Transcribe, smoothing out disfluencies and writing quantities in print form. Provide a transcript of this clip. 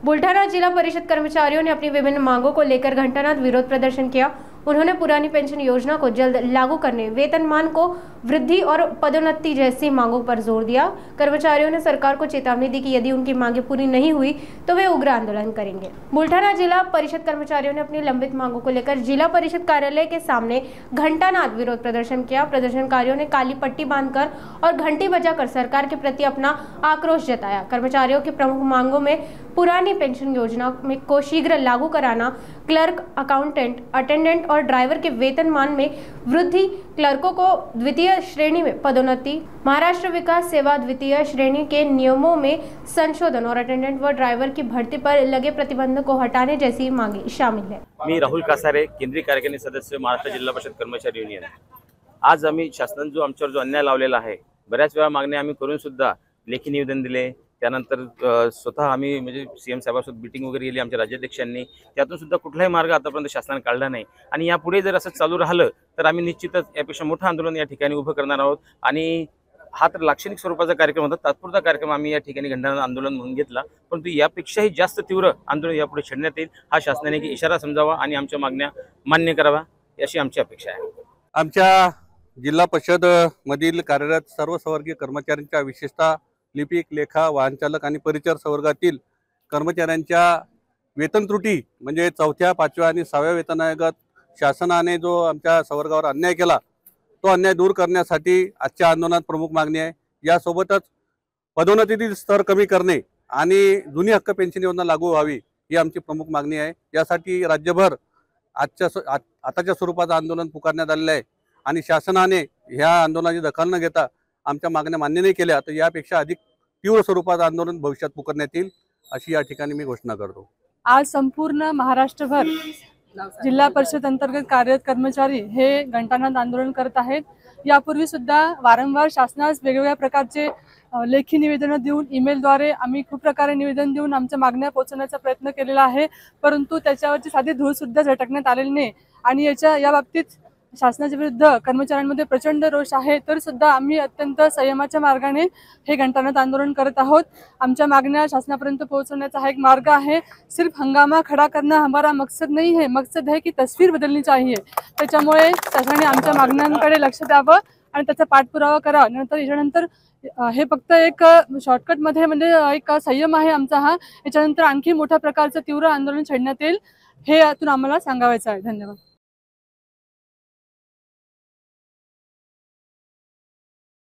बुल्ढाना जिला परिषद कर्मचारियों ने अपनी विभिन्न मांगों को लेकर घंटानाद विरोध प्रदर्शन किया। उन्होंने पुरानी पेंशन योजना को जल्द लागू करने, वेतनमान को वृद्धि और पदोन्नति जैसी मांगों पर जोर दिया। कर्मचारियों ने सरकार को चेतावनी दी कि यदि उनकी मांगें पूरी नहीं हुई तो वे उग्र आंदोलन करेंगे। बुल्ढाना जिला परिषद कर्मचारियों ने अपनी लंबित मांगों को लेकर जिला परिषद कार्यालय के सामने घंटानाद विरोध प्रदर्शन किया। प्रदर्शनकारियों ने काली पट्टी बांधकर और घंटी बजाकर सरकार के प्रति अपना आक्रोश जताया। कर्मचारियों की प्रमुख मांगों में पुरानी पेंशन योजना को शीघ्र लागू कराना, क्लर्क, अकाउंटेंट, अटेंडेंट और ड्राइवर के वेतनमान में वृद्धि, क्लर्कों को द्वितीय श्रेणी में पदोन्नति, महाराष्ट्र विकास सेवा द्वितीय श्रेणी के नियमों में संशोधन और अटेंडेंट व ड्राइवर की भर्ती पर लगे प्रतिबंध को हटाने जैसी मांगे शामिल है। मी राहुल कासारे, केंद्रीय कार्यकारिणी सदस्य, महाराष्ट्र जिल्हा परिषद कर्मचारी युनियन। आज आम्ही शासनाने जो आमच्यावर जो अन्याय लावलेला आहे, बऱ्याच वेळा मागण्या आम्ही करून सुद्धा लेखी निवेदन दिले। त्यानंतर स्वतः आम्ही म्हणजे सीएम साहेबांसोबत मीटिंग वगैरे केली आमच्या राज्याध्यक्षांनी, त्यातून सुद्धा कुठलाही मार्ग आतापर्यंत शासनाने काढला नाही। आणि यापुढे जर असं चालू राहिलं तर आम्ही निश्चितच यापेक्षा मोठं आंदोलन या ठिकाणी उभं करणार आहोत। आणि हा तर लाक्षणिक स्वरूपाचा कार्यक्रम होता, तात्पुरता कार्यक्रम आम्ही या ठिकाणी घंटानाद आंदोलन म्हणून घेतला, परंतु यापेक्षाही जास्त तीव्र आंदोलन यापुढे छेडण्यात येईल। हा शासनाने इशारा समजावा आणि आमच्या मागण्या मान्य करावा अशी आमची अपेक्षा आहे। आमच्या जिल्हा परिषद मधील कार्यरत सर्व संवर्गीय कर्मचाऱ्यांच्या, विशेषतः लिपिक, लेखा, वाहन चालक आणि परिचार संवर्गातील कर्मचाऱ्यांच्या वेतन त्रुटी म्हणजे 4थ्या, 5व्या आणि 6व्या वेतन आयोगात शासनाने जो आमच्या संवर्गावर अन्याय केला, तो अन्याय दूर करण्यासाठी आजच्या आंदोलनात प्रमुख मागणी आहे। यासोबतच पदोन्नतीतील स्तर कमी करणे आणि जुनी हक्क पेन्शन योजना लागू व्हावी ही आमची प्रमुख मागणी आहे। यासाठी राज्यभर आताच्या स्वरूपाचं आंदोलन पुकारण्यात आलेलं आहे आणि शासनाने ह्या आंदोलनाची दखल न घेता आमच्या मागण्या मान्य नाही केल्या तर यापेक्षा अधिक तीव्र स्वरूपाचं आंदोलन भविष्यात पुकारण्यात येईल अशी या ठिकाणी मी घोषणा करतो। आज संपूर्ण महाराष्ट्रभर जिल्हा परिषद अंतर्गत कार्यरत कर्मचारी हे घंटानाद आंदोलन करत आहेत। यापूर्वी सुद्धा वारंवार शासनास वेगवेगळ्या प्रकारचे लेखी निवेदनं देऊन, ईमेलद्वारे आम्ही खूप प्रकारे निवेदन देऊन आमच्या मागण्या पोहोचवण्याचा प्रयत्न केलेला आहे, परंतु त्याच्यावरची साधी धूळ सुद्धा झटकण्यात आलेली नाही। आणि या बाबतीत शासनाच्या विरुद्ध कर्मचाऱ्यांमध्ये प्रचंड रोष आहे, तर सुद्धा आम्ही अत्यंत संयमाच्या मार्गाने हे घंटानाद आंदोलन करत आहोत। आमच्या मागण्या शासनापर्यंत पोहोचवण्याचा हा एक मार्ग आहे। सिर्फ हंगामा खड़ा करना हमारा मकसद नहीं है, मकसद है की तस्वीर बदलनी चाहिए। त्याच्यामुळे शासनाने आमच्या मागण्यांकडे लक्ष द्यावं आणि त्याचा पाठपुरावा करावा। याच्यानंतर हे फक्त एक शॉर्टकट मध्ये म्हणजे एक संयम आहे आमचा हा। याच्यानंतर आणखी मोठ्या प्रकारचं तीव्र आंदोलन छेडण्यात येईल हे यातून आम्हाला सांगायचं आहे। धन्यवाद।